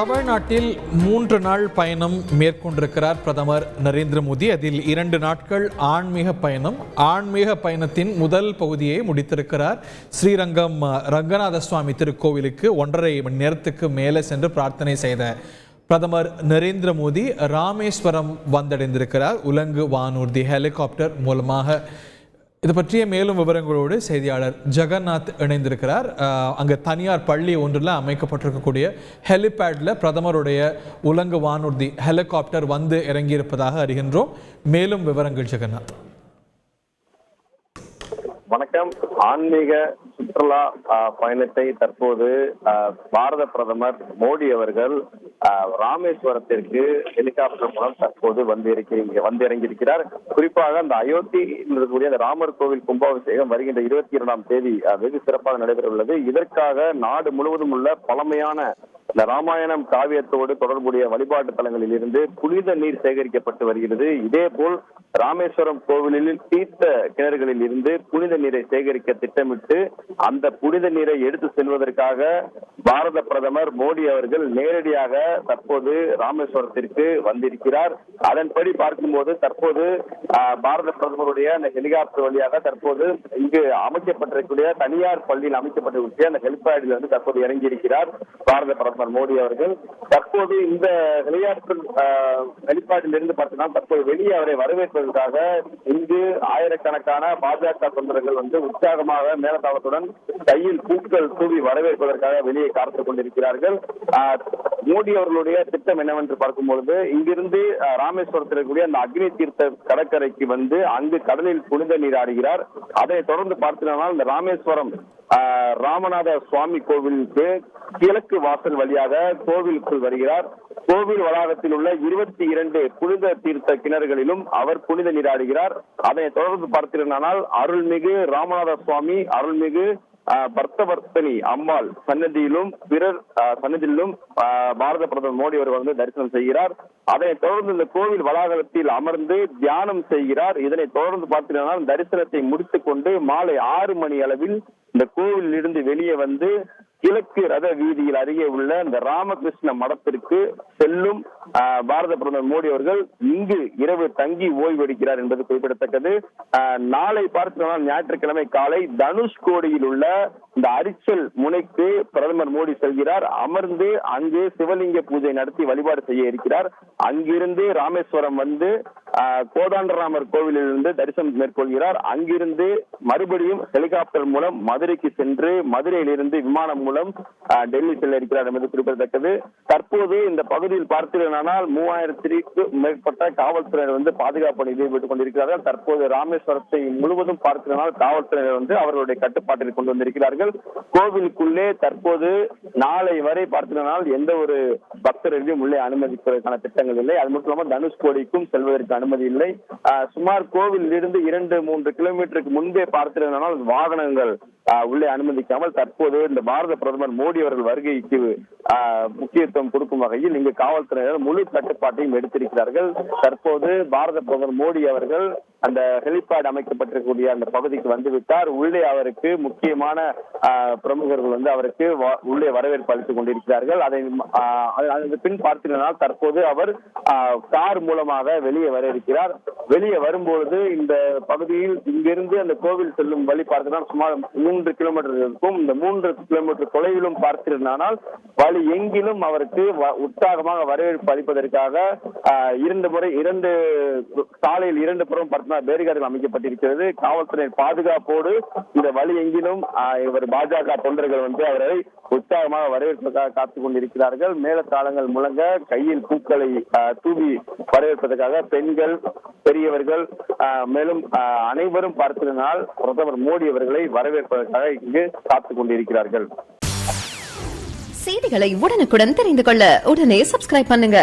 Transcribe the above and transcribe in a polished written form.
தமிழ்நாட்டில் 3 நாள் பயணம் மேற்கொண்டிருக்கிறார் பிரதமர் நரேந்திர மோடி. அதில் 2 நாட்கள் ஆன்மீக பயணம். ஆன்மீக பயணத்தின் முதல் பகுதியை முடித்திருக்கிறார். ஸ்ரீரங்கம் ரங்கநாத சுவாமி திருக்கோவிலுக்கு 1.5 மணி நேரத்துக்கு மேலே சென்று பிரார்த்தனை செய்த பிரதமர் நரேந்திர மோடி ராமேஸ்வரம் வந்தடைந்திருக்கிறார். உலங்கு வானூர்தி ஹெலிகாப்டர் மூலமாக. இது பற்றிய மேலும் விவரங்களோடு செய்தியாளர் ஜெகநாத் இணைந்திருக்கிறார். அங்கே தனியார் பள்ளி ஒன்றில் அமைக்கப்பட்டிருக்கக்கூடிய ஹெலிபேடில் பிரதமருடைய உலங்கு வானூர்தி ஹெலிகாப்டர் வந்து இறங்கியிருப்பதாக அறிகின்றோம். மேலும் விவரங்கள் ஜெகநாத். வணக்கம். ஆன்மீக சுற்றுலா பயணத்தை தற்போது பாரத பிரதமர் மோடி அவர்கள் ராமேஸ்வரத்திற்கு ஹெலிகாப்டர் மூலம் தற்போது வந்திறங்கியிருக்கிறார். குறிப்பாக அந்த அயோத்தியில் இருக்கக்கூடிய அந்த ராமர் கோவில் கும்பாபிஷேகம் வருகின்ற 22ஆம் தேதி வெகு சிறப்பாக நடைபெற உள்ளது. இதற்காக நாடு முழுவதும் உள்ள பழமையான இந்த ராமாயணம் காவியத்தோடு தொடர்புடைய வழிபாட்டு தலங்களில் இருந்து புனித நீர் சேகரிக்கப்பட்டு வருகிறது. இதே போல் ராமேஸ்வரம் கோவிலில் தீர்த்த கிணறுகளில் இருந்து புனித நீரை சேகரிக்க திட்டமிட்டு அந்த புனித நீரை எடுத்து செல்வதற்காக பாரத பிரதமர் மோடி அவர்கள் நேரடியாக தற்போது ராமேஸ்வரத்திற்கு வந்திருக்கிறார். அதன்படி பார்க்கும்போது தற்போது பாரத பிரதமருடைய அந்த ஹெலிகாப்டர் வழியாக தற்போது இங்கு அமைக்கப்பட்டிருக்கக்கூடிய தனியார் பள்ளியில் அமைக்கப்பட்டிருக்கக்கூடிய அந்த ஹெலிபேடில் வந்து தற்போது இறங்கியிருக்கிறார் பாரத பிரதமர் மோடி அவர்கள். தற்போது இந்த ஹெலிபேடில் இருந்து பார்த்தீங்கன்னா தற்போது வெளியே அவரை வரவேற்பதற்காக இங்கு ஆயிரக்கணக்கான பாஜக தொண்டர்கள் வந்து உற்சாகமாக மேலதாளத்துடன் கையில் பூக்கள் தூவி வரவேற்பதற்காக வெளியே காத்துக் கொண்டிருக்கிறார்கள். மோடி அவர்களுடைய திட்டம் என்னவென்று பார்க்கும்பொழுது இங்கிருந்து ராமேஸ்வரத்தில் இருக்கக்கூடிய அந்த அக்னி தீர்த்த கடற்கரைக்கு வந்து அங்கு கடலில் புனித நீராடுகிறார். அதை தொடர்ந்து பார்த்தீங்கன்னா இந்த ராமேஸ்வரம் ராமநாத சுவாமி கோவிலுக்கு கிழக்கு வாசல் வழியாக கோவிலுக்குள் வருகிறார். கோவில் வளாகத்தில் உள்ள 22 புனித தீர்த்த கிணறுகளிலும் அவர் புனித நீராடுகிறார். அதனை தொடர்ந்து பார்த்தீர்கள் அருள்மிகு ராமநாத சுவாமி, அருள்மிகு பர்த்தவர்த்தனி அம்மாள் சன்னதியிலும் பிறர் சன்னதியிலும் பாரத பிரதமர் மோடி அவர் வந்து தரிசனம் செய்கிறார். அதனை தொடர்ந்து இந்த கோவில் வளாகத்தில் அமர்ந்து தியானம் செய்கிறார். இதனை தொடர்ந்து பார்த்தீங்கன்னா தரிசனத்தை முடித்துக் கொண்டு மாலை 6 மணி அளவில் இந்த கோவிலில் இருந்து வெளியே வந்து கிழக்கு ரத வீதியில் அருகே உள்ள இந்த ராமகிருஷ்ண மடத்திற்கு செல்லும் பாரத பிரதமர் மோடி அவர்கள் இங்கு இரவு தங்கி ஓய்வெடுக்கிறார் என்பது குறிப்பிடத்தக்கது. நாளை பார்த்தோம்னா ஞாயிற்றுக்கிழமை காலை தனுஷ்கோடியில் உள்ள இந்த அரிச்சல் முனைக்கு பிரதமர் மோடி செல்கிறார். அமர்ந்து அங்கு சிவலிங்க பூஜை நடத்தி வழிபாடு செய்ய இருக்கிறார். அங்கிருந்து ராமேஸ்வரம் வந்து கோதாண்டராமர் கோவிலில் இருந்து தரிசனம் மேற்கொள்கிறார். அங்கிருந்து மறுபடியும் ஹெலிகாப்டர் மூலம் மதுரைக்கு சென்று மதுரையிலிருந்து விமானம் மூலம் டெல்லி செல்ல இருக்கிறார் என்பது குறிப்பிடத்தக்கது. தற்போது இந்த பகுதியில் பார்த்தீர்களானால் 3000க்கும் மேற்பட்ட காவல்துறையினர் வந்து பாதுகாப்பு பணியில் ஈடுபட்டுக் கொண்டிருக்கிறார்கள். தற்போது ராமேஸ்வரத்தை முழுவதும் பார்த்தீர்களால் காவல்துறையினர் வந்து அவர்களுடைய கட்டுப்பாட்டில் கொண்டு வந்திருக்கிறார்கள். கோவிலுக்குள்ளே தற்போது நாளை வரை பார்த்தீர்களால் எந்த ஒரு பக்தர்களையும் உள்ளே அனுமதிப்பதற்கான திட்டங்கள் இல்லை. அது மட்டும் இல்லாமல் தனுஷ்கோடிக்கும் செல்வதற்கு அனுமதி இல்லை. சுமார் கோவிலில் இருந்து 2-3 கிலோமீட்டருக்கு முன்பே பார்த்தீர்களானால் வாகனங்கள் உள்ளே அனுமதிக்காமல் தற்போது இந்த பாரத பிரதமர் மோடி அவர்கள் வருகைக்கு முக்கியத்துவம் கொடுக்கும் வகையில் இங்கு காவல்துறையினர் முழு கட்டுப்பாட்டையும் எடுத்திருக்கிறார்கள். தற்போது பாரத பிரதமர் மோடி அவர்கள் அந்த ஹெலிபேட் அமைக்கப்பட்டிருக்கக்கூடிய அந்த பகுதிக்கு வந்துவிட்டார். உள்ளே அவருக்கு முக்கியமான பிரமுகர்கள் வந்து அவருக்கு உள்ளே வரவேற்பு அளித்துக் கொண்டிருக்கிறார்கள். அதன் பின் பார்த்தீங்கன்னா தற்போது அவர் கார் மூலமாக வெளியே வர இருக்கிறார். வெளியே வரும்பொழுது இந்த பகுதியில் இங்கிருந்து அந்த கோவில் செல்லும் வழி பார்த்தீங்கன்னா சுமார் 3 கிலோமீட்டர் இருக்கும். இந்த 3 கிலோமீட்டர் தொலைவிலும் பார்த்தீர்களானால் வழி எங்கிலும் அவருக்கு உற்சாகமாக வரவேற்பு அளிப்பதற்காக 2 சாலையில் 2 புறம் பேரிகார்டுகள் அமைக்கப்பட்டிருக்கிறது. காவல்துறையின் பாதுகாப்போடு இந்த வழி எங்கிலும் இவர் பாஜக தொண்டர்கள் வந்து அவரை உற்சாகமாக வரவேற்பதற்காக காத்துக் கொண்டிருக்கிறார்கள். மேலத்தாளங்கள் முழங்க கையில் பூக்களை தூவி வரவேற்பதற்காக பெண்கள், பெரியவர்கள் மேலும் அனைவரும் பார்த்திருந்தால் பிரதமர் மோடி அவர்களை வரவேற்பதற்காக இங்கு காத்துக் கொண்டிருக்கிறார்கள். செய்திகளை உடனுக்குடன் தெரிந்து கொள்ள உடனே சப்ஸ்கிரைப் பண்ணுங்க.